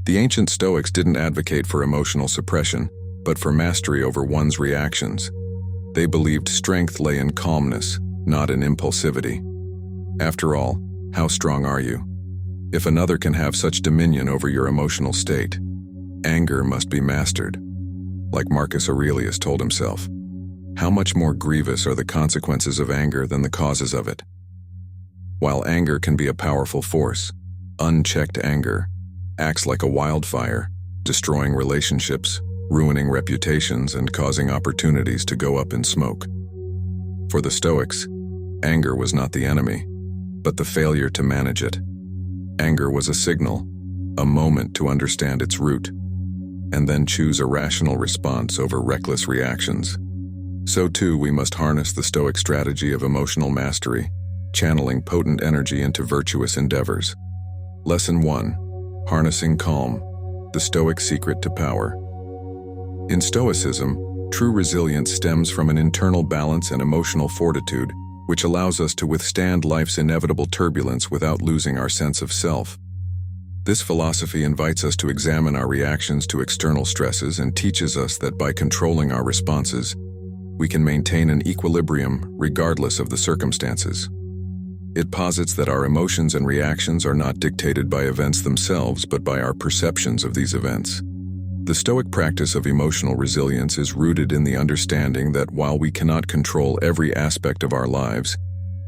The ancient Stoics didn't advocate for emotional suppression, but for mastery over one's reactions. They believed strength lay in calmness, not in impulsivity. After all, how strong are you? If another can have such dominion over your emotional state, anger must be mastered. Like Marcus Aurelius told himself, how much more grievous are the consequences of anger than the causes of it? While anger can be a powerful force, unchecked anger acts like a wildfire, destroying relationships, ruining reputations, and causing opportunities to go up in smoke. For the Stoics, anger was not the enemy, but the failure to manage it. Anger was a signal, a moment to understand its root, and then choose a rational response over reckless reactions. So too, we must harness the Stoic strategy of emotional mastery, channeling potent energy into virtuous endeavors. Lesson 1. Harnessing calm, the Stoic secret to power. In Stoicism, true resilience stems from an internal balance and emotional fortitude, which allows us to withstand life's inevitable turbulence without losing our sense of self. This philosophy invites us to examine our reactions to external stresses and teaches us that by controlling our responses, we can maintain an equilibrium regardless of the circumstances. It posits that our emotions and reactions are not dictated by events themselves, but by our perceptions of these events. The Stoic practice of emotional resilience is rooted in the understanding that while we cannot control every aspect of our lives,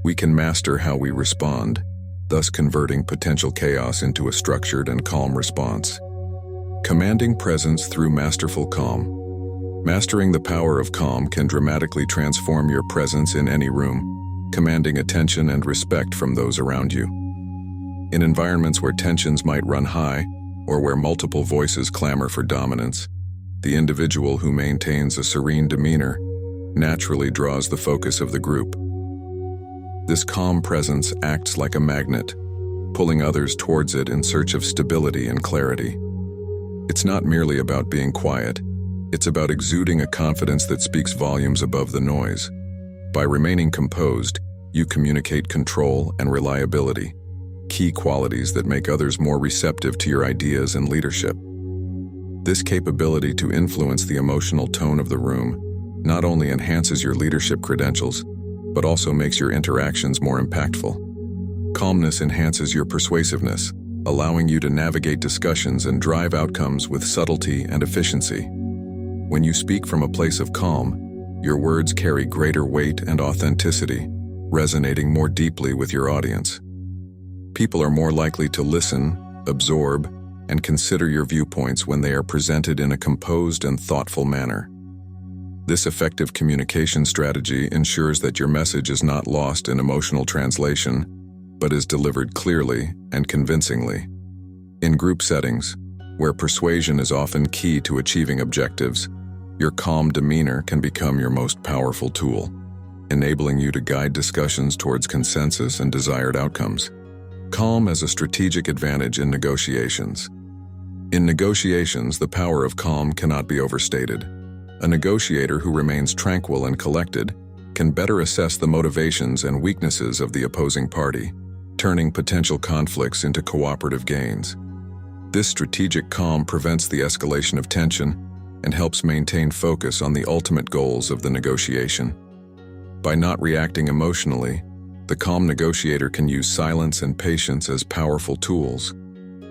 we can master how we respond, thus converting potential chaos into a structured and calm response. Commanding presence through masterful calm. Mastering the power of calm can dramatically transform your presence in any room, commanding attention and respect from those around you. In environments where tensions might run high, or where multiple voices clamor for dominance, the individual who maintains a serene demeanor naturally draws the focus of the group. This calm presence acts like a magnet, pulling others towards it in search of stability and clarity. It's not merely about being quiet, it's about exuding a confidence that speaks volumes above the noise. By remaining composed, you communicate control and reliability, key qualities that make others more receptive to your ideas and leadership. This capability to influence the emotional tone of the room not only enhances your leadership credentials, but also makes your interactions more impactful. Calmness enhances your persuasiveness, allowing you to navigate discussions and drive outcomes with subtlety and efficiency. When you speak from a place of calm, your words carry greater weight and authenticity, resonating more deeply with your audience. People are more likely to listen, absorb, and consider your viewpoints when they are presented in a composed and thoughtful manner. This effective communication strategy ensures that your message is not lost in emotional translation, but is delivered clearly and convincingly. In group settings, where persuasion is often key to achieving objectives, your calm demeanor can become your most powerful tool, enabling you to guide discussions towards consensus and desired outcomes. Calm as a strategic advantage in negotiations. In negotiations, the power of calm cannot be overstated. A negotiator who remains tranquil and collected can better assess the motivations and weaknesses of the opposing party, turning potential conflicts into cooperative gains. This strategic calm prevents the escalation of tension and helps maintain focus on the ultimate goals of the negotiation. By not reacting emotionally, the calm negotiator can use silence and patience as powerful tools,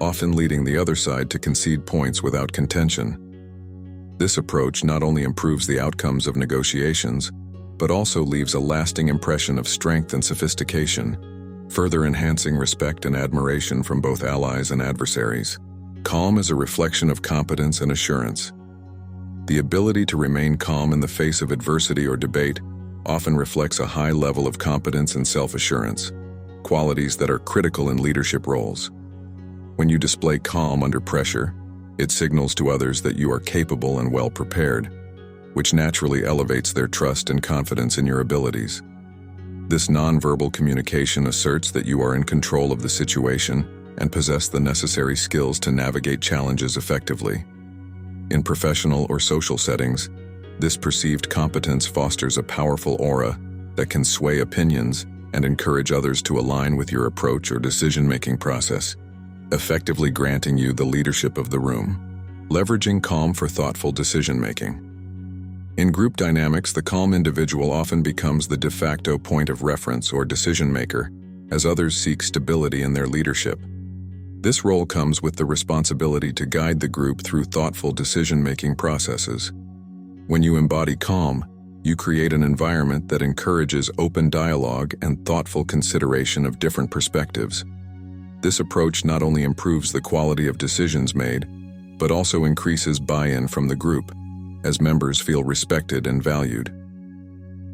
often leading the other side to concede points without contention. This approach not only improves the outcomes of negotiations, but also leaves a lasting impression of strength and sophistication, further enhancing respect and admiration from both allies and adversaries. Calm is a reflection of competence and assurance. The ability to remain calm in the face of adversity or debate often reflects a high level of competence and self-assurance, qualities that are critical in leadership roles. When you display calm under pressure, it signals to others that you are capable and well-prepared, which naturally elevates their trust and confidence in your abilities. This nonverbal communication asserts that you are in control of the situation and possess the necessary skills to navigate challenges effectively. In professional or social settings, this perceived competence fosters a powerful aura that can sway opinions and encourage others to align with your approach or decision-making process. effectively granting you the leadership of the room. Leveraging calm for thoughtful decision-making. In group dynamics, the calm individual often becomes the de facto point of reference or decision-maker, as others seek stability in their leadership. This role comes with the responsibility to guide the group through thoughtful decision-making processes. When you embody calm, you create an environment that encourages open dialogue and thoughtful consideration of different perspectives. This approach not only improves the quality of decisions made, but also increases buy-in from the group, as members feel respected and valued.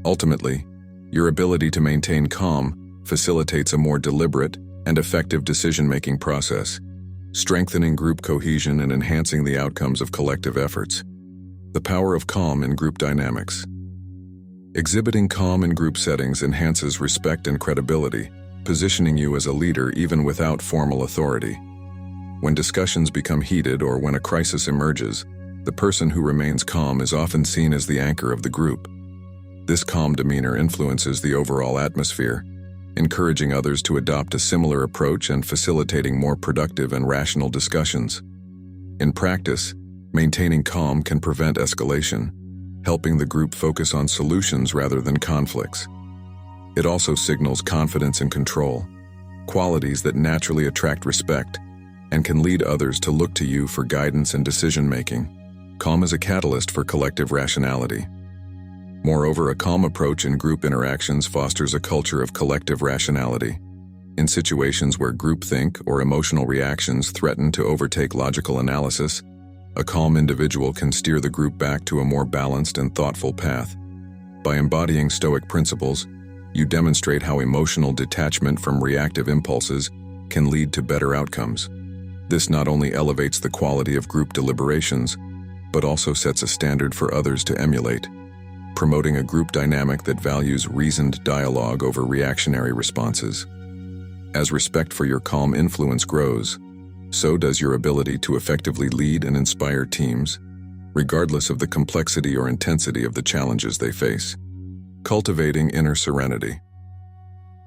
Ultimately, your ability to maintain calm facilitates a more deliberate and effective decision-making process, strengthening group cohesion and enhancing the outcomes of collective efforts. The power of calm in group dynamics. Exhibiting calm in group settings enhances respect and credibility, positioning you as a leader even without formal authority. When discussions become heated or when a crisis emerges, the person who remains calm is often seen as the anchor of the group. This calm demeanor influences the overall atmosphere, encouraging others to adopt a similar approach and facilitating more productive and rational discussions. In practice, maintaining calm can prevent escalation, helping the group focus on solutions rather than conflicts. It also signals confidence and control, qualities that naturally attract respect and can lead others to look to you for guidance and decision-making. Calm is a catalyst for collective rationality. Moreover, a calm approach in group interactions fosters a culture of collective rationality. In situations where groupthink or emotional reactions threaten to overtake logical analysis, a calm individual can steer the group back to a more balanced and thoughtful path. By embodying Stoic principles, you demonstrate how emotional detachment from reactive impulses can lead to better outcomes. This not only elevates the quality of group deliberations, but also sets a standard for others to emulate, promoting a group dynamic that values reasoned dialogue over reactionary responses. As respect for your calm influence grows, so does your ability to effectively lead and inspire teams, regardless of the complexity or intensity of the challenges they face. Cultivating inner serenity.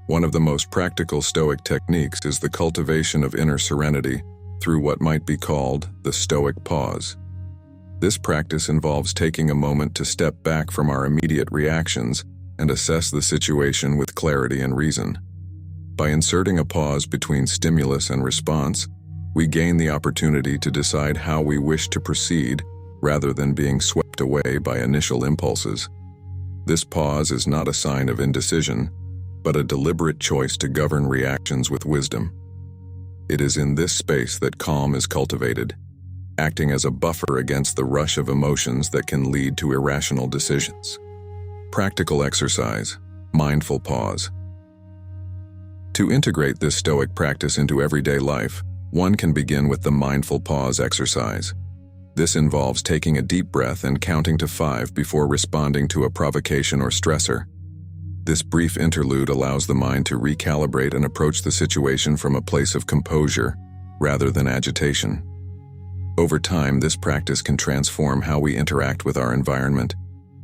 One of the most practical Stoic techniques is the cultivation of inner serenity through what might be called the Stoic pause. This practice involves taking a moment to step back from our immediate reactions and assess the situation with clarity and reason. By inserting a pause between stimulus and response, we gain the opportunity to decide how we wish to proceed rather than being swept away by initial impulses. This pause is not a sign of indecision, but a deliberate choice to govern reactions with wisdom. It is in this space that calm is cultivated, acting as a buffer against the rush of emotions that can lead to irrational decisions. Practical exercise, mindful pause. To integrate this Stoic practice into everyday life, one can begin with the mindful pause exercise. This involves taking a deep breath and counting to 5 before responding to a provocation or stressor. This brief interlude allows the mind to recalibrate and approach the situation from a place of composure rather than agitation. Over time, this practice can transform how we interact with our environment,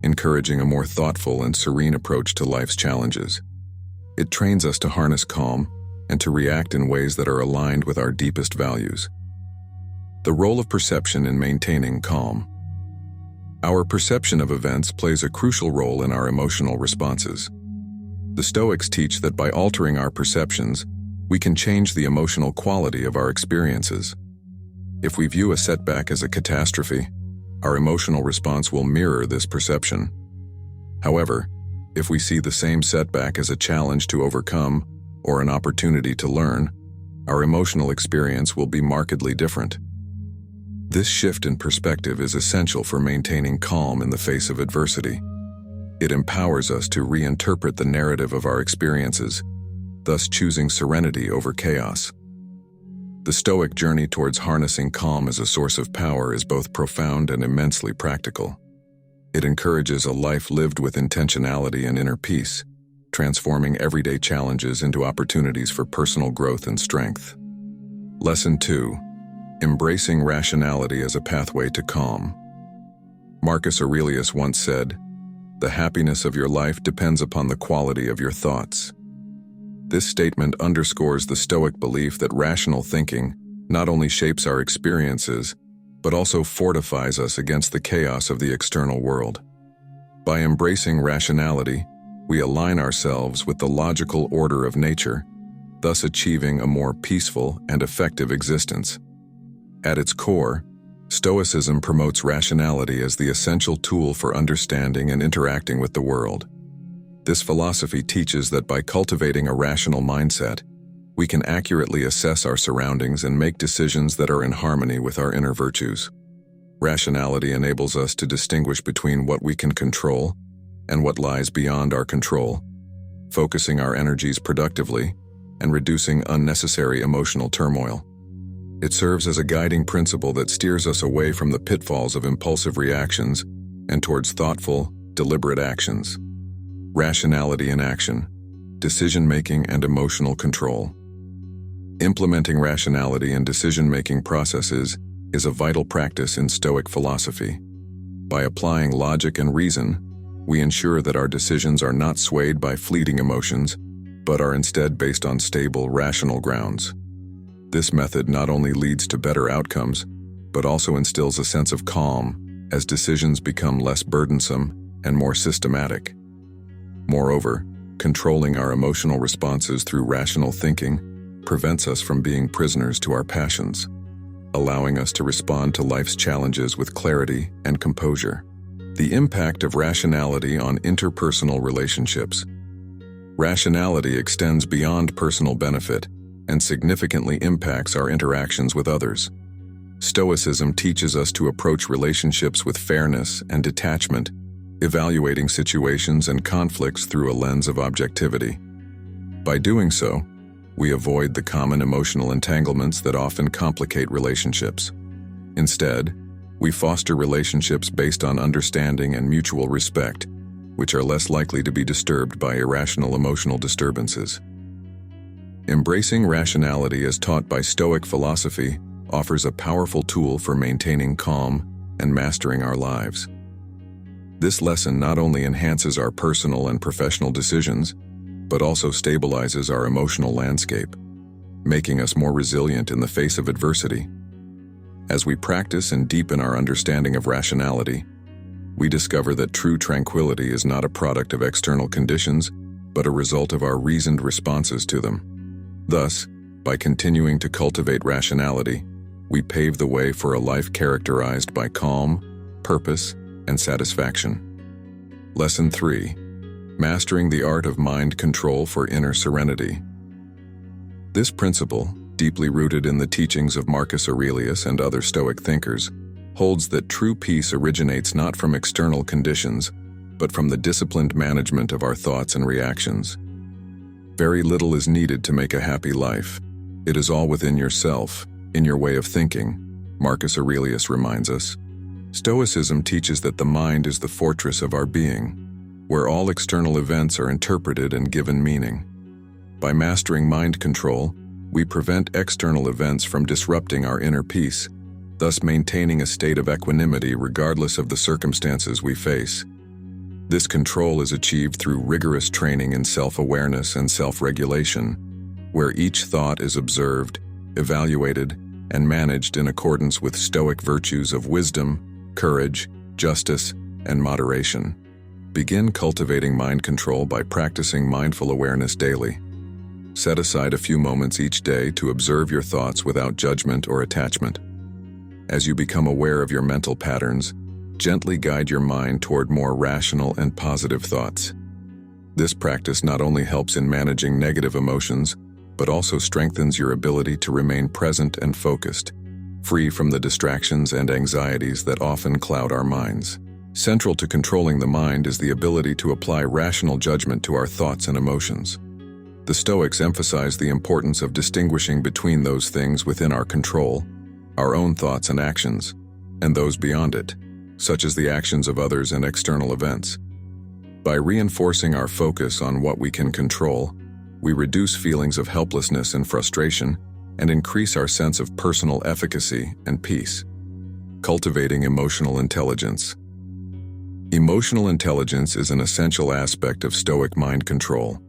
encouraging a more thoughtful and serene approach to life's challenges. It trains us to harness calm and to react in ways that are aligned with our deepest values. The role of perception in maintaining calm. Our perception of events plays a crucial role in our emotional responses. The Stoics teach that by altering our perceptions, we can change the emotional quality of our experiences. If we view a setback as a catastrophe, our emotional response will mirror this perception. However, if we see the same setback as a challenge to overcome or an opportunity to learn, our emotional experience will be markedly different. This shift in perspective is essential for maintaining calm in the face of adversity. It empowers us to reinterpret the narrative of our experiences, thus choosing serenity over chaos. The Stoic journey towards harnessing calm as a source of power is both profound and immensely practical. It encourages a life lived with intentionality and inner peace, transforming everyday challenges into opportunities for personal growth and strength. Lesson 2. Embracing rationality as a pathway to calm. Marcus Aurelius once said, "The happiness of your life depends upon the quality of your thoughts." This statement underscores the Stoic belief that rational thinking, not only shapes our experiences, but also fortifies us against the chaos of the external world. By embracing rationality, we align ourselves with the logical order of nature, thus achieving a more peaceful and effective existence. At its core, Stoicism promotes rationality as the essential tool for understanding and interacting with the world. This philosophy teaches that by cultivating a rational mindset, we can accurately assess our surroundings and make decisions that are in harmony with our inner virtues. Rationality enables us to distinguish between what we can control and what lies beyond our control, focusing our energies productively and reducing unnecessary emotional turmoil. It serves as a guiding principle that steers us away from the pitfalls of impulsive reactions and towards thoughtful, deliberate actions. Rationality in action, decision-making and emotional control. Implementing rationality in decision-making processes is a vital practice in Stoic philosophy. By applying logic and reason, we ensure that our decisions are not swayed by fleeting emotions, but are instead based on stable, rational grounds. This method not only leads to better outcomes, but also instills a sense of calm as decisions become less burdensome and more systematic. Moreover, controlling our emotional responses through rational thinking prevents us from being prisoners to our passions, allowing us to respond to life's challenges with clarity and composure. The impact of rationality on interpersonal relationships. Rationality extends beyond personal benefit and significantly impacts our interactions with others. Stoicism teaches us to approach relationships with fairness and detachment, evaluating situations and conflicts through a lens of objectivity. By doing so, we avoid the common emotional entanglements that often complicate relationships. Instead, we foster relationships based on understanding and mutual respect, which are less likely to be disturbed by irrational emotional disturbances. Embracing rationality as taught by Stoic philosophy offers a powerful tool for maintaining calm and mastering our lives. This lesson not only enhances our personal and professional decisions, but also stabilizes our emotional landscape, making us more resilient in the face of adversity. As we practice and deepen our understanding of rationality, we discover that true tranquility is not a product of external conditions, but a result of our reasoned responses to them. Thus, by continuing to cultivate rationality, we pave the way for a life characterized by calm, purpose, and satisfaction. Lesson 3. Mastering the art of mind control for inner serenity. This principle, deeply rooted in the teachings of Marcus Aurelius and other Stoic thinkers, holds that true peace originates not from external conditions, but from the disciplined management of our thoughts and reactions. Very little is needed to make a happy life. It is all within yourself, in your way of thinking, Marcus Aurelius reminds us. Stoicism teaches that the mind is the fortress of our being, where all external events are interpreted and given meaning. By mastering mind control, we prevent external events from disrupting our inner peace, thus maintaining a state of equanimity regardless of the circumstances we face. This control is achieved through rigorous training in self-awareness and self-regulation, where each thought is observed, evaluated, and managed in accordance with Stoic virtues of wisdom, courage, justice, and moderation. Begin cultivating mind control by practicing mindful awareness daily. Set aside a few moments each day to observe your thoughts without judgment or attachment. As you become aware of your mental patterns, gently guide your mind toward more rational and positive thoughts. This practice not only helps in managing negative emotions, but also strengthens your ability to remain present and focused, free from the distractions and anxieties that often cloud our minds. Central to controlling the mind is the ability to apply rational judgment to our thoughts and emotions. The Stoics emphasize the importance of distinguishing between those things within our control, our own thoughts and actions, and those beyond it, such as the actions of others and external events. By reinforcing our focus on what we can control, we reduce feelings of helplessness and frustration and increase our sense of personal efficacy and peace. Cultivating emotional intelligence. Emotional intelligence is an essential aspect of Stoic mind control.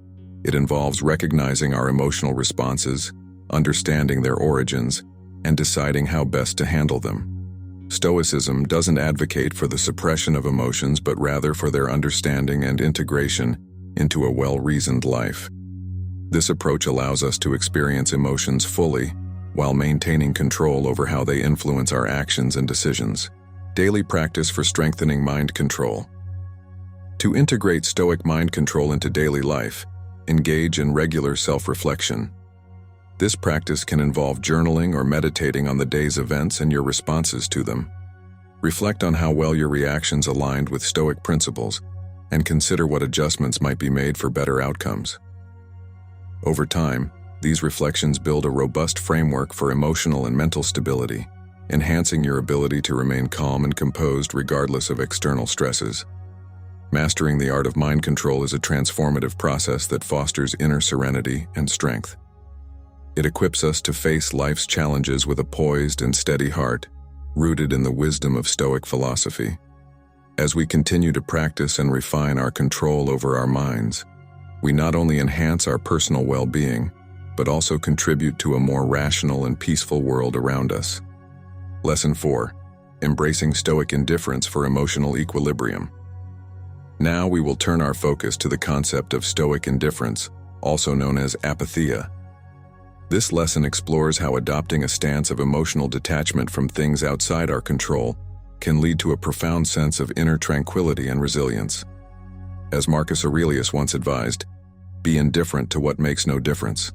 It involves recognizing our emotional responses, understanding their origins, and deciding how best to handle them. Stoicism doesn't advocate for the suppression of emotions, but rather for their understanding and integration into a well-reasoned life. This approach allows us to experience emotions fully while maintaining control over how they influence our actions and decisions. Daily practice for strengthening mind control. To integrate Stoic mind control into daily life, engage in regular self-reflection. This practice can involve journaling or meditating on the day's events and your responses to them. Reflect on how well your reactions aligned with Stoic principles, and consider what adjustments might be made for better outcomes. Over time, these reflections build a robust framework for emotional and mental stability, enhancing your ability to remain calm and composed regardless of external stresses. Mastering the art of mind control is a transformative process that fosters inner serenity and strength. It equips us to face life's challenges with a poised and steady heart, rooted in the wisdom of Stoic philosophy. As we continue to practice and refine our control over our minds, we not only enhance our personal well-being, but also contribute to a more rational and peaceful world around us. Lesson 4. Embracing Stoic indifference for emotional equilibrium. Now we will turn our focus to the concept of Stoic indifference, also known as apatheia. This lesson explores how adopting a stance of emotional detachment from things outside our control can lead to a profound sense of inner tranquility and resilience. As Marcus Aurelius once advised, be indifferent to what makes no difference.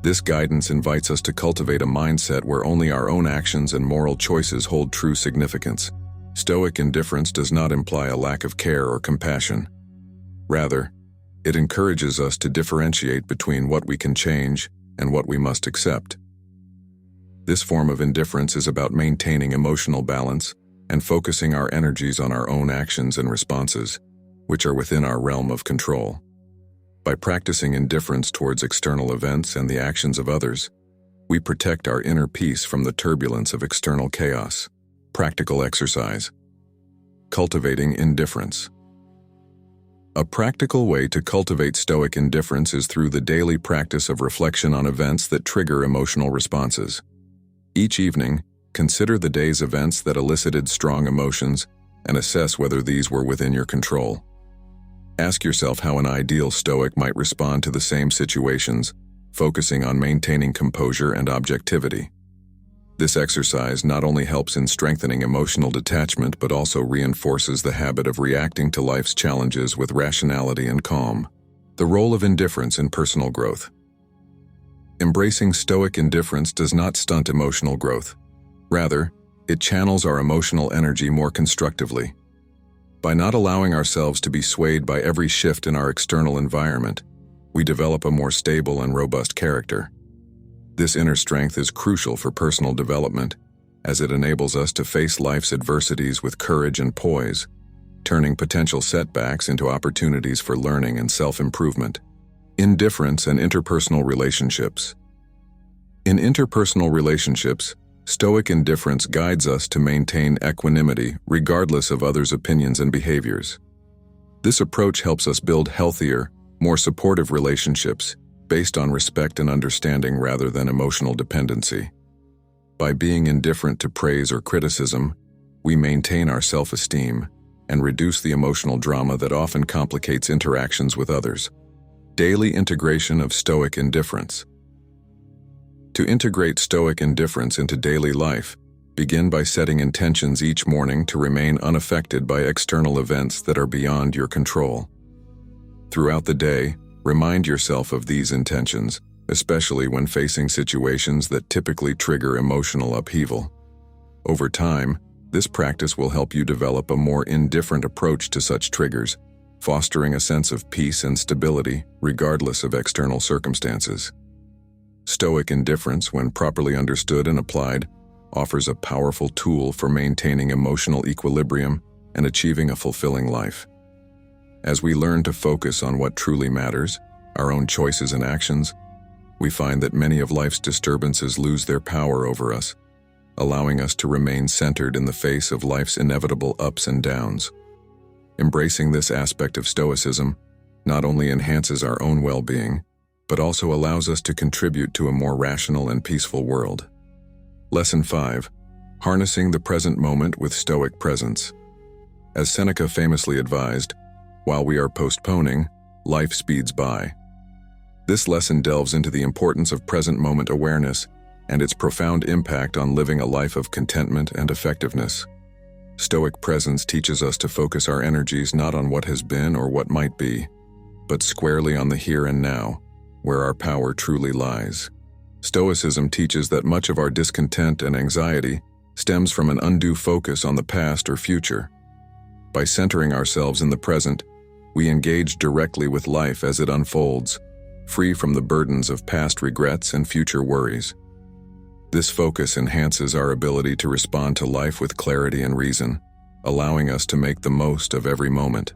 This guidance invites us to cultivate a mindset where only our own actions and moral choices hold true significance. Stoic indifference does not imply a lack of care or compassion. Rather, it encourages us to differentiate between what we can change and what we must accept. This form of indifference is about maintaining emotional balance and focusing our energies on our own actions and responses, which are within our realm of control. By practicing indifference towards external events and the actions of others, we protect our inner peace from the turbulence of external chaos. Practical exercise. Cultivating indifference. A practical way to cultivate Stoic indifference is through the daily practice of reflection on events that trigger emotional responses. Each evening, consider the day's events that elicited strong emotions and assess whether these were within your control. Ask yourself how an ideal Stoic might respond to the same situations, focusing on maintaining composure and objectivity. This exercise not only helps in strengthening emotional detachment but also reinforces the habit of reacting to life's challenges with rationality and calm. The role of indifference in personal growth. Embracing Stoic indifference does not stunt emotional growth. Rather, it channels our emotional energy more constructively. By not allowing ourselves to be swayed by every shift in our external environment, we develop a more stable and robust character. This inner strength is crucial for personal development, as it enables us to face life's adversities with courage and poise, turning potential setbacks into opportunities for learning and self-improvement. Indifference and interpersonal relationships. In interpersonal relationships, Stoic indifference guides us to maintain equanimity regardless of others' opinions and behaviors. This approach helps us build healthier, more supportive relationships based on respect and understanding rather than emotional dependency. By being indifferent to praise or criticism, we maintain our self-esteem and reduce the emotional drama that often complicates interactions with others. Daily integration of Stoic indifference. To integrate Stoic indifference into daily life, begin by setting intentions each morning to remain unaffected by external events that are beyond your control. Throughout the day, remind yourself of these intentions, especially when facing situations that typically trigger emotional upheaval. Over time, this practice will help you develop a more indifferent approach to such triggers, fostering a sense of peace and stability regardless of external circumstances. Stoic indifference, when properly understood and applied, offers a powerful tool for maintaining emotional equilibrium and achieving a fulfilling life. As we learn to focus on what truly matters, our own choices and actions, we find that many of life's disturbances lose their power over us, allowing us to remain centered in the face of life's inevitable ups and downs. Embracing this aspect of Stoicism not only enhances our own well-being, but also allows us to contribute to a more rational and peaceful world. Lesson 5. Harnessing the present moment with Stoic presence. As Seneca famously advised, while we are postponing, life speeds by. This lesson delves into the importance of present moment awareness and its profound impact on living a life of contentment and effectiveness. Stoic presence teaches us to focus our energies not on what has been or what might be, but squarely on the here and now, where our power truly lies. Stoicism teaches that much of our discontent and anxiety stems from an undue focus on the past or future. By centering ourselves in the present, we engage directly with life as it unfolds, free from the burdens of past regrets and future worries. This focus enhances our ability to respond to life with clarity and reason, allowing us to make the most of every moment.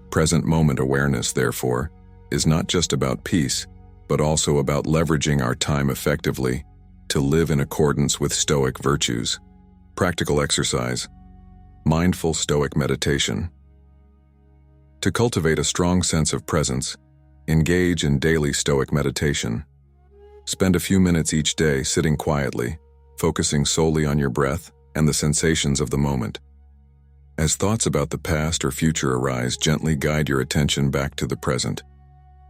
Present moment awareness, therefore, is not just about peace, but also about leveraging our time effectively to live in accordance with Stoic virtues. Practical exercise. Mindful Stoic meditation. To cultivate a strong sense of presence, engage in daily Stoic meditation. Spend a few minutes each day sitting quietly, focusing solely on your breath and the sensations of the moment. As thoughts about the past or future arise, gently guide your attention back to the present.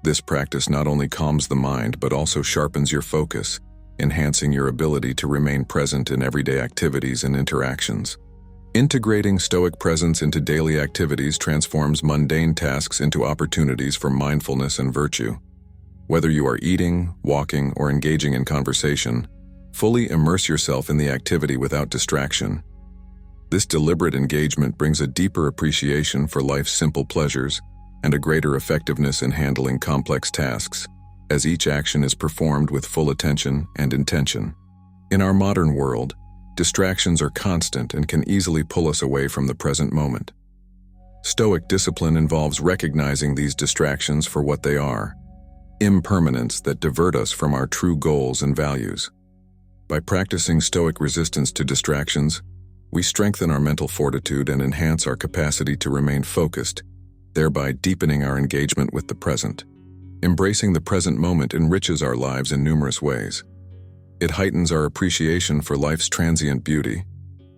This practice not only calms the mind but also sharpens your focus, enhancing your ability to remain present in everyday activities and interactions. Integrating Stoic presence into daily activities transforms mundane tasks into opportunities for mindfulness and virtue. Whether you are eating, walking, or engaging in conversation, fully immerse yourself in the activity without distraction. This deliberate engagement brings a deeper appreciation for life's simple pleasures and a greater effectiveness in handling complex tasks, as each action is performed with full attention and intention. In our modern world, distractions are constant and can easily pull us away from the present moment. Stoic discipline involves recognizing these distractions for what they are: impermanence that divert us from our true goals and values. By practicing Stoic resistance to distractions, we strengthen our mental fortitude and enhance our capacity to remain focused, thereby deepening our engagement with the present. Embracing the present moment enriches our lives in numerous ways. It heightens our appreciation for life's transient beauty,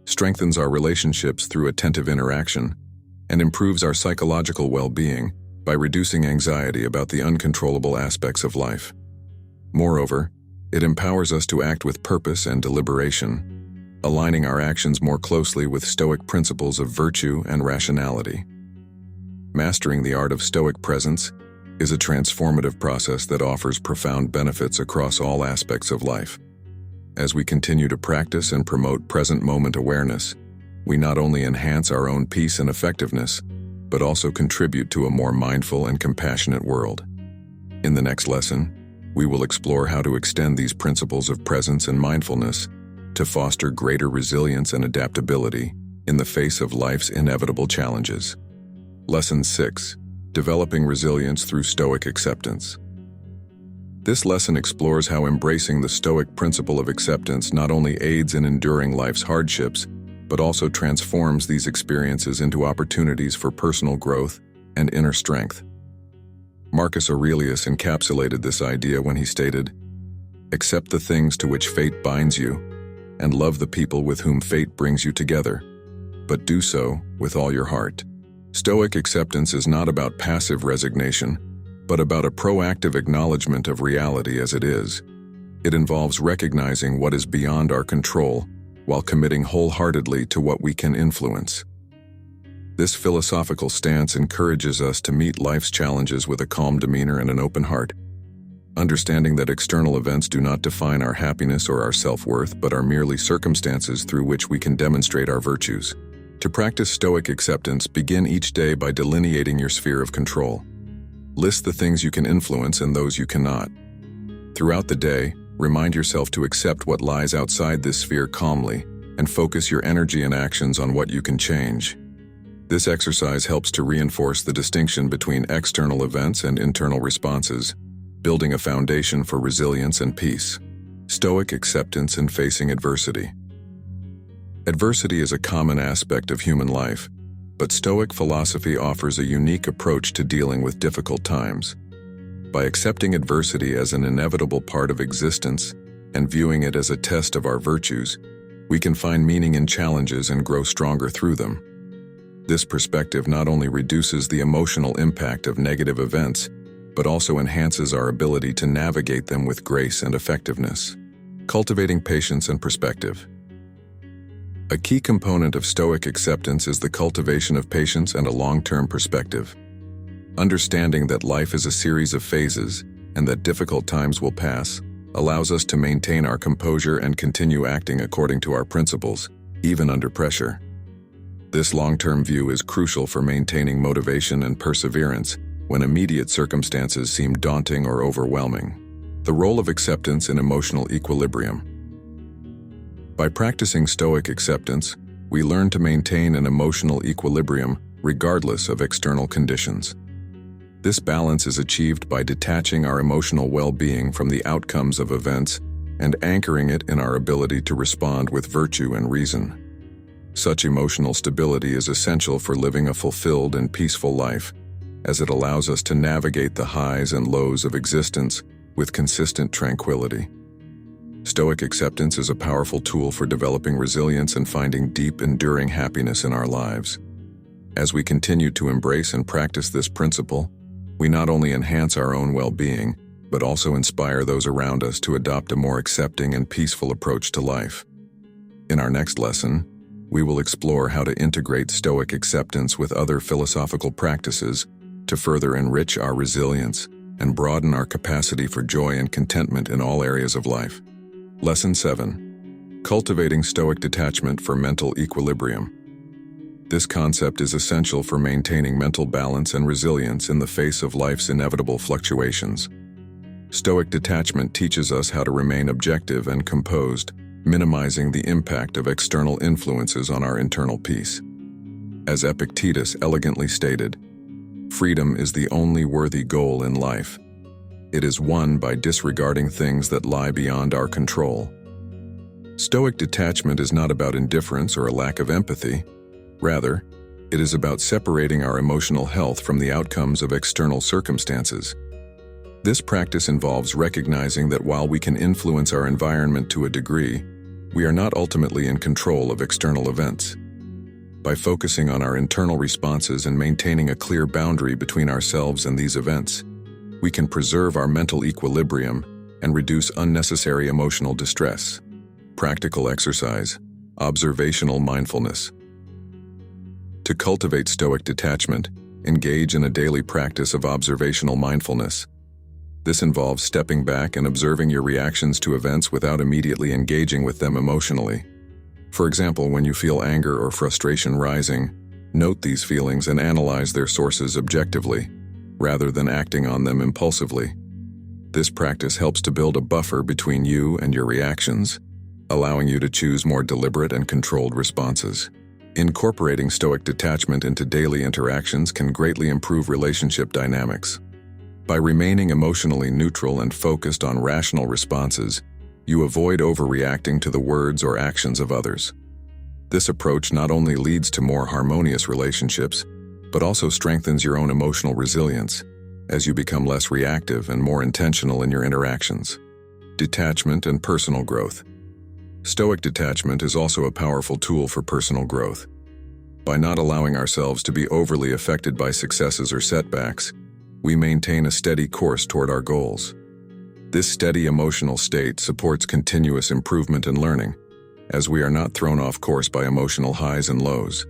strengthens our relationships through attentive interaction, and improves our psychological well-being by reducing anxiety about the uncontrollable aspects of life. Moreover, it empowers us to act with purpose and deliberation, aligning our actions more closely with Stoic principles of virtue and rationality. Mastering the art of Stoic presence is a transformative process that offers profound benefits across all aspects of life. As we continue to practice and promote present moment awareness, we not only enhance our own peace and effectiveness, but also contribute to a more mindful and compassionate world. In the next lesson, we will explore how to extend these principles of presence and mindfulness to foster greater resilience and adaptability in the face of life's inevitable challenges. Lesson 6. Developing resilience through Stoic acceptance. This lesson explores how embracing the Stoic principle of acceptance not only aids in enduring life's hardships, but also transforms these experiences into opportunities for personal growth and inner strength. Marcus Aurelius encapsulated this idea when he stated, "Accept the things to which fate binds you, and love the people with whom fate brings you together, but do so with all your heart." Stoic acceptance is not about passive resignation, but about a proactive acknowledgement of reality as it is. It involves recognizing what is beyond our control while committing wholeheartedly to what we can influence. This philosophical stance encourages us to meet life's challenges with a calm demeanor and an open heart, understanding that external events do not define our happiness or our self-worth, but are merely circumstances through which we can demonstrate our virtues. To practice Stoic acceptance, begin each day by delineating your sphere of control. List the things you can influence and those you cannot. Throughout the day, remind yourself to accept what lies outside this sphere calmly and focus your energy and actions on what you can change. This exercise helps to reinforce the distinction between external events and internal responses, building a foundation for resilience and peace. Stoic acceptance in facing adversity. Adversity is a common aspect of human life, but Stoic philosophy offers a unique approach to dealing with difficult times. By accepting adversity as an inevitable part of existence, and viewing it as a test of our virtues, we can find meaning in challenges and grow stronger through them. This perspective not only reduces the emotional impact of negative events, but also enhances our ability to navigate them with grace and effectiveness. Cultivating patience and perspective. A key component of Stoic acceptance is the cultivation of patience and a long-term perspective. Understanding that life is a series of phases and that difficult times will pass allows us to maintain our composure and continue acting according to our principles, even under pressure. This long-term view is crucial for maintaining motivation and perseverance when immediate circumstances seem daunting or overwhelming. The role of acceptance in emotional equilibrium. By practicing Stoic acceptance, we learn to maintain an emotional equilibrium regardless of external conditions. This balance is achieved by detaching our emotional well-being from the outcomes of events and anchoring it in our ability to respond with virtue and reason. Such emotional stability is essential for living a fulfilled and peaceful life, as it allows us to navigate the highs and lows of existence with consistent tranquility. Stoic acceptance is a powerful tool for developing resilience and finding deep, enduring happiness in our lives. As we continue to embrace and practice this principle, we not only enhance our own well-being, but also inspire those around us to adopt a more accepting and peaceful approach to life. In our next lesson, we will explore how to integrate Stoic acceptance with other philosophical practices to further enrich our resilience and broaden our capacity for joy and contentment in all areas of life. Lesson 7. Cultivating Stoic detachment for mental equilibrium. This concept is essential for maintaining mental balance and resilience in the face of life's inevitable fluctuations. Stoic detachment teaches us how to remain objective and composed, minimizing the impact of external influences on our internal peace. As Epictetus elegantly stated, "Freedom is the only worthy goal in life. It is won by disregarding things that lie beyond our control." Stoic detachment is not about indifference or a lack of empathy. Rather, it is about separating our emotional health from the outcomes of external circumstances. This practice involves recognizing that while we can influence our environment to a degree, we are not ultimately in control of external events. By focusing on our internal responses and maintaining a clear boundary between ourselves and these events, we can preserve our mental equilibrium and reduce unnecessary emotional distress. Practical exercise: observational mindfulness. To cultivate Stoic detachment, engage in a daily practice of observational mindfulness. This involves stepping back and observing your reactions to events without immediately engaging with them emotionally. For example, when you feel anger or frustration rising, note these feelings and analyze their sources objectively, rather than acting on them impulsively. This practice helps to build a buffer between you and your reactions, allowing you to choose more deliberate and controlled responses. Incorporating Stoic detachment into daily interactions can greatly improve relationship dynamics. By remaining emotionally neutral and focused on rational responses, you avoid overreacting to the words or actions of others. This approach not only leads to more harmonious relationships, but also strengthens your own emotional resilience, as you become less reactive and more intentional in your interactions. Detachment and personal growth. Stoic detachment is also a powerful tool for personal growth. By not allowing ourselves to be overly affected by successes or setbacks, we maintain a steady course toward our goals. This steady emotional state supports continuous improvement and learning, as we are not thrown off course by emotional highs and lows.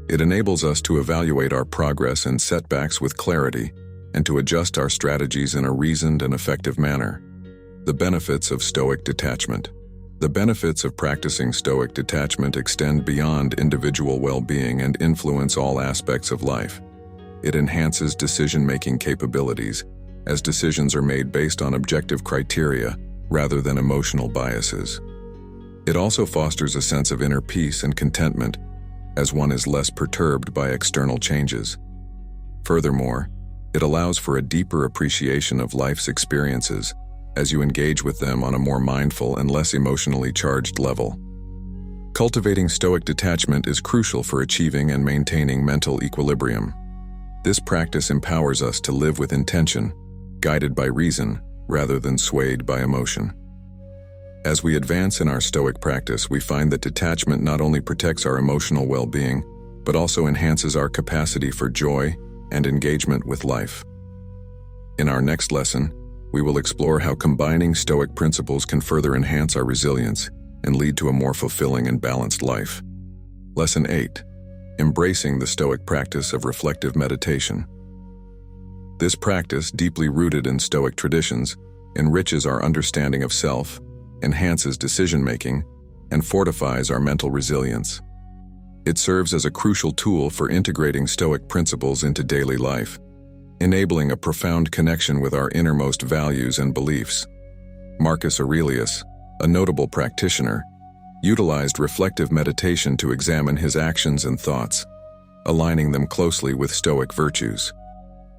It enables us to evaluate our progress and setbacks with clarity and to adjust our strategies in a reasoned and effective manner. The benefits of Stoic detachment. The benefits of practicing Stoic detachment extend beyond individual well-being and influence all aspects of life. It enhances decision-making capabilities, as decisions are made based on objective criteria rather than emotional biases. It also fosters a sense of inner peace and contentment, as one is less perturbed by external changes. Furthermore, it allows for a deeper appreciation of life's experiences, as you engage with them on a more mindful and less emotionally charged level. Cultivating Stoic detachment is crucial for achieving and maintaining mental equilibrium. This practice empowers us to live with intention, guided by reason rather than swayed by emotion. As we advance in our Stoic practice, we find that detachment not only protects our emotional well-being, but also enhances our capacity for joy and engagement with life. In our next lesson, we will explore how combining Stoic principles can further enhance our resilience and lead to a more fulfilling and balanced life. Lesson 8. Embracing the Stoic practice of reflective meditation. This practice, deeply rooted in Stoic traditions, enriches our understanding of self, enhances decision-making, and fortifies our mental resilience. It serves as a crucial tool for integrating Stoic principles into daily life, enabling a profound connection with our innermost values and beliefs. Marcus Aurelius, a notable practitioner, utilized reflective meditation to examine his actions and thoughts, aligning them closely with Stoic virtues.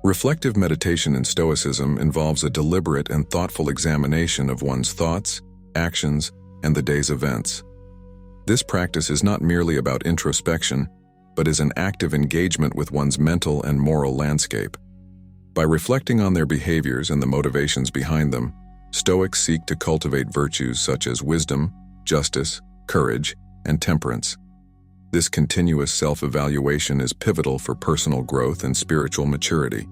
Reflective meditation in Stoicism involves a deliberate and thoughtful examination of one's thoughts, actions, and the day's events. This practice is not merely about introspection, but is an active engagement with one's mental and moral landscape. By reflecting on their behaviors and the motivations behind them, Stoics seek to cultivate virtues such as wisdom, justice, courage, and temperance. This continuous self-evaluation is pivotal for personal growth and spiritual maturity,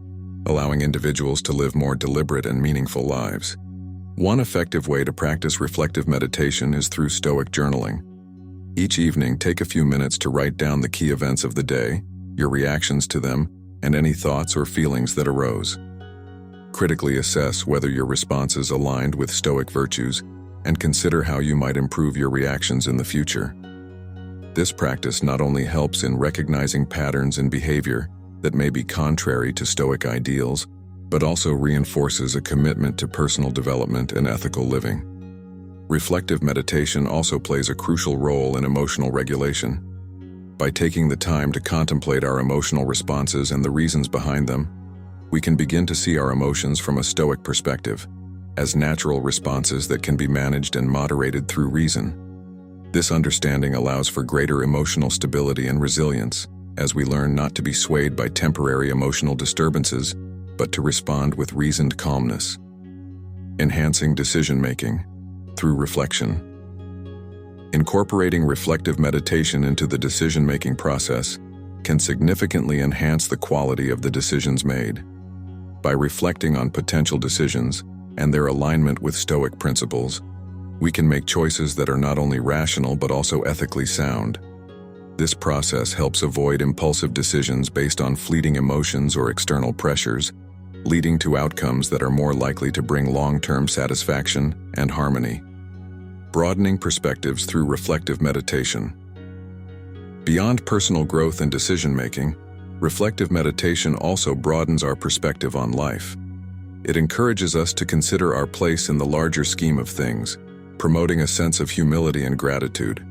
allowing individuals to live more deliberate and meaningful lives. One effective way to practice reflective meditation is through Stoic journaling. Each evening, take a few minutes to write down the key events of the day, your reactions to them, and any thoughts or feelings that arose. Critically assess whether your responses aligned with Stoic virtues and consider how you might improve your reactions in the future. This practice not only helps in recognizing patterns in behavior that may be contrary to Stoic ideals, but also reinforces a commitment to personal development and ethical living. Reflective meditation also plays a crucial role in emotional regulation. By taking the time to contemplate our emotional responses and the reasons behind them, we can begin to see our emotions from a Stoic perspective, as natural responses that can be managed and moderated through reason. This understanding allows for greater emotional stability and resilience, as we learn not to be swayed by temporary emotional disturbances, but to respond with reasoned calmness. Enhancing decision-making through reflection. Incorporating reflective meditation into the decision-making process can significantly enhance the quality of the decisions made. By reflecting on potential decisions and their alignment with Stoic principles, we can make choices that are not only rational but also ethically sound. This process helps avoid impulsive decisions based on fleeting emotions or external pressures, leading to outcomes that are more likely to bring long-term satisfaction and harmony. Broadening perspectives through reflective meditation. Beyond personal growth and decision-making, reflective meditation also broadens our perspective on life. It encourages us to consider our place in the larger scheme of things, promoting a sense of humility and gratitude.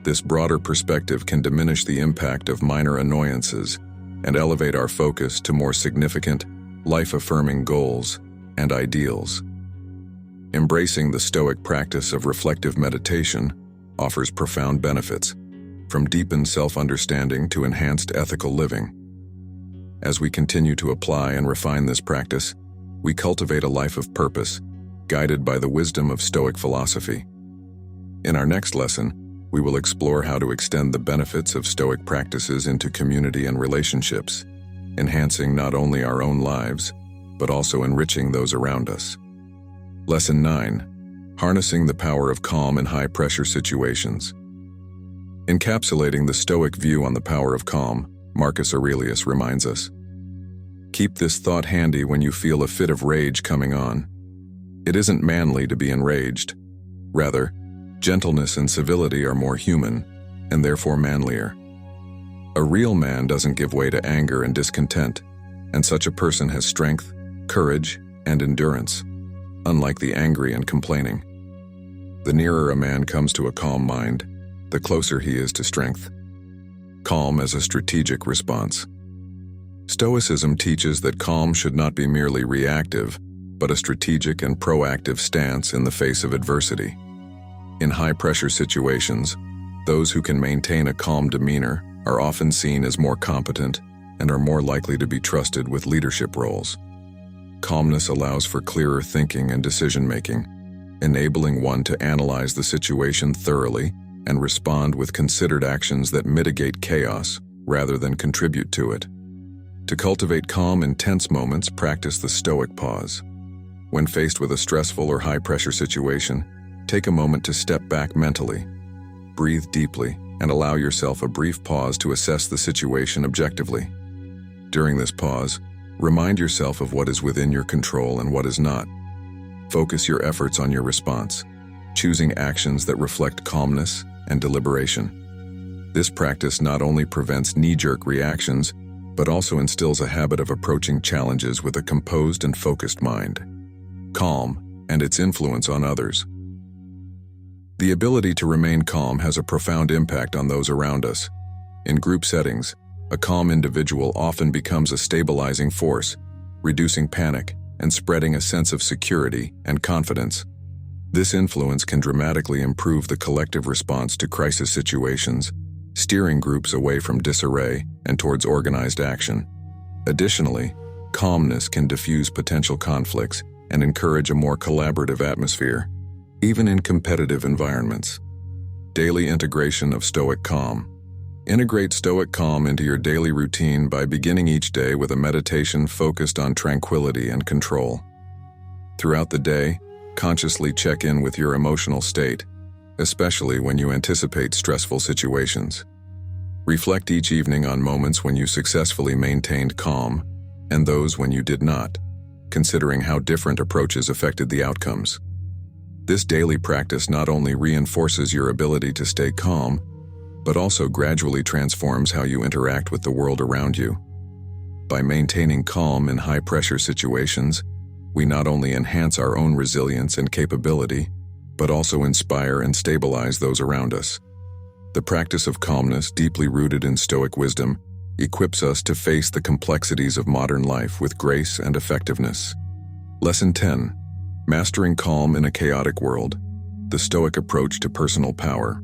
This broader perspective can diminish the impact of minor annoyances and elevate our focus to more significant, life-affirming goals and ideals. Embracing the Stoic practice of reflective meditation offers profound benefits, from deepened self-understanding to enhanced ethical living. As we continue to apply and refine this practice, we cultivate a life of purpose, guided by the wisdom of Stoic philosophy. In our next lesson, we will explore how to extend the benefits of Stoic practices into community and relationships, enhancing not only our own lives, but also enriching those around us. Lesson 9. Harnessing the power of calm in high-pressure situations. Encapsulating the Stoic view on the power of calm, Marcus Aurelius reminds us, "Keep this thought handy when you feel a fit of rage coming on. It isn't manly to be enraged. Rather, gentleness and civility are more human, and therefore manlier. A real man doesn't give way to anger and discontent, and such a person has strength, courage, and endurance, unlike the angry and complaining. The nearer a man comes to a calm mind, the closer he is to strength." Calm as a strategic response. Stoicism teaches that calm should not be merely reactive, but a strategic and proactive stance in the face of adversity. In high-pressure situations, those who can maintain a calm demeanor are often seen as more competent and are more likely to be trusted with leadership roles. Calmness allows for clearer thinking and decision-making, enabling one to analyze the situation thoroughly and respond with considered actions that mitigate chaos rather than contribute to it. To cultivate calm in tense moments, practice the Stoic pause. When faced with a stressful or high-pressure situation, take a moment to step back mentally. Breathe deeply and allow yourself a brief pause to assess the situation objectively. During this pause, remind yourself of what is within your control and what is not. Focus your efforts on your response, choosing actions that reflect calmness and deliberation. This practice not only prevents knee-jerk reactions, but also instills a habit of approaching challenges with a composed and focused mind. Calm and its influence on others. The ability to remain calm has a profound impact on those around us. In group settings, a calm individual often becomes a stabilizing force, reducing panic and spreading a sense of security and confidence. This influence can dramatically improve the collective response to crisis situations, steering groups away from disarray and towards organized action. Additionally, calmness can diffuse potential conflicts and encourage a more collaborative atmosphere, even in competitive environments. Daily integration of Stoic calm. Integrate Stoic calm into your daily routine by beginning each day with a meditation focused on tranquility and control. Throughout the day, consciously check in with your emotional state, especially when you anticipate stressful situations. Reflect each evening on moments when you successfully maintained calm and those when you did not, considering how different approaches affected the outcomes. This daily practice not only reinforces your ability to stay calm, but also gradually transforms how you interact with the world around you. By maintaining calm in high-pressure situations, we not only enhance our own resilience and capability, but also inspire and stabilize those around us. The practice of calmness, deeply rooted in Stoic wisdom, equips us to face the complexities of modern life with grace and effectiveness. Lesson 10. Mastering calm in a chaotic world. The Stoic approach to personal power.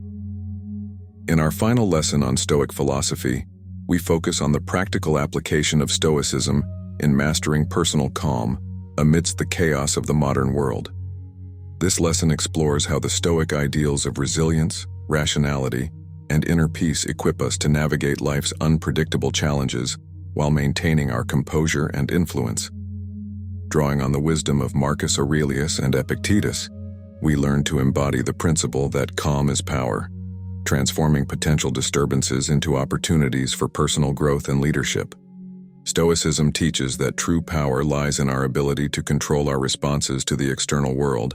In our final lesson on Stoic philosophy, we focus on the practical application of Stoicism in mastering personal calm amidst the chaos of the modern world. This lesson explores how the Stoic ideals of resilience, rationality, and inner peace equip us to navigate life's unpredictable challenges while maintaining our composure and influence. Drawing on the wisdom of Marcus Aurelius and Epictetus, we learn to embody the principle that calm is power, transforming potential disturbances into opportunities for personal growth and leadership. Stoicism teaches that true power lies in our ability to control our responses to the external world,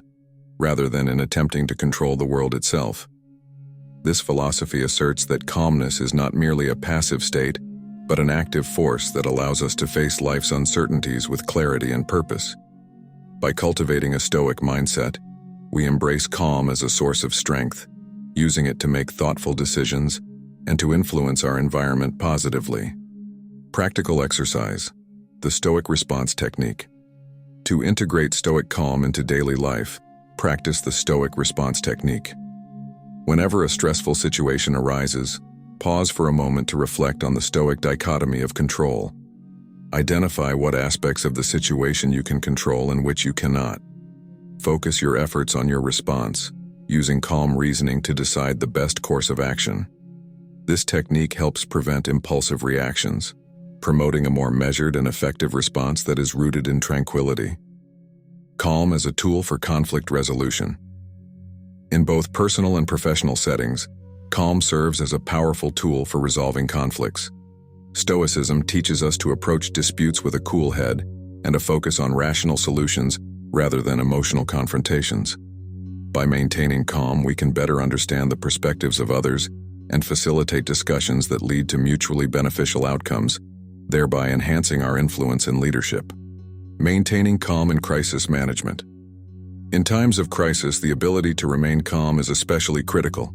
rather than in attempting to control the world itself. This philosophy asserts that calmness is not merely a passive state, but an active force that allows us to face life's uncertainties with clarity and purpose. By cultivating a Stoic mindset, we embrace calm as a source of strength, using it to make thoughtful decisions and to influence our environment positively. Practical exercise. The Stoic response technique. To integrate Stoic calm into daily life, practice the Stoic response technique. Whenever a stressful situation arises, pause for a moment to reflect on the Stoic dichotomy of control. Identify what aspects of the situation you can control and which you cannot. Focus your efforts on your response, using calm reasoning to decide the best course of action. This technique helps prevent impulsive reactions, promoting a more measured and effective response that is rooted in tranquility. Calm as a tool for conflict resolution. In both personal and professional settings, calm serves as a powerful tool for resolving conflicts. Stoicism teaches us to approach disputes with a cool head and a focus on rational solutions rather than emotional confrontations. By maintaining calm, we can better understand the perspectives of others and facilitate discussions that lead to mutually beneficial outcomes, thereby enhancing our influence and leadership. Maintaining calm in crisis management. In times of crisis, the ability to remain calm is especially critical.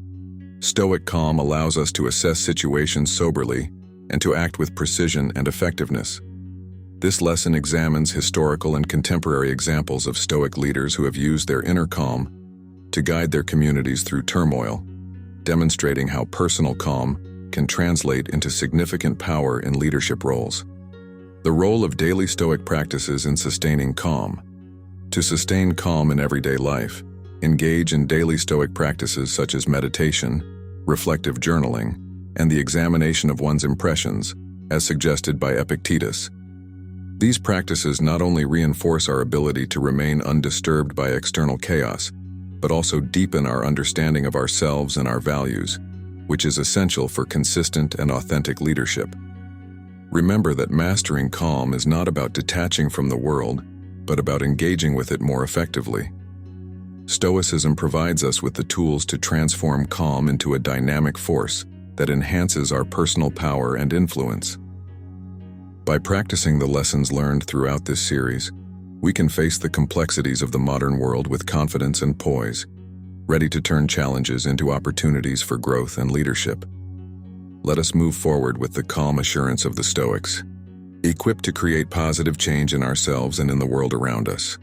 Stoic calm allows us to assess situations soberly and to act with precision and effectiveness. This lesson examines historical and contemporary examples of Stoic leaders who have used their inner calm to guide their communities through turmoil, demonstrating how personal calm can translate into significant power in leadership roles. The role of daily Stoic practices in sustaining calm. To sustain calm in everyday life, Engage in daily Stoic practices such as meditation, reflective journaling, and the examination of one's impressions, as suggested by Epictetus. These practices not only reinforce our ability to remain undisturbed by external chaos, but also deepen our understanding of ourselves and our values, which is essential for consistent and authentic leadership. Remember that mastering calm is not about detaching from the world, but about engaging with it more effectively. Stoicism provides us with the tools to transform calm into a dynamic force that enhances our personal power and influence. By practicing the lessons learned throughout this series, we can face the complexities of the modern world with confidence and poise, ready to turn challenges into opportunities for growth and leadership. Let us move forward with the calm assurance of the Stoics, equipped to create positive change in ourselves and in the world around us.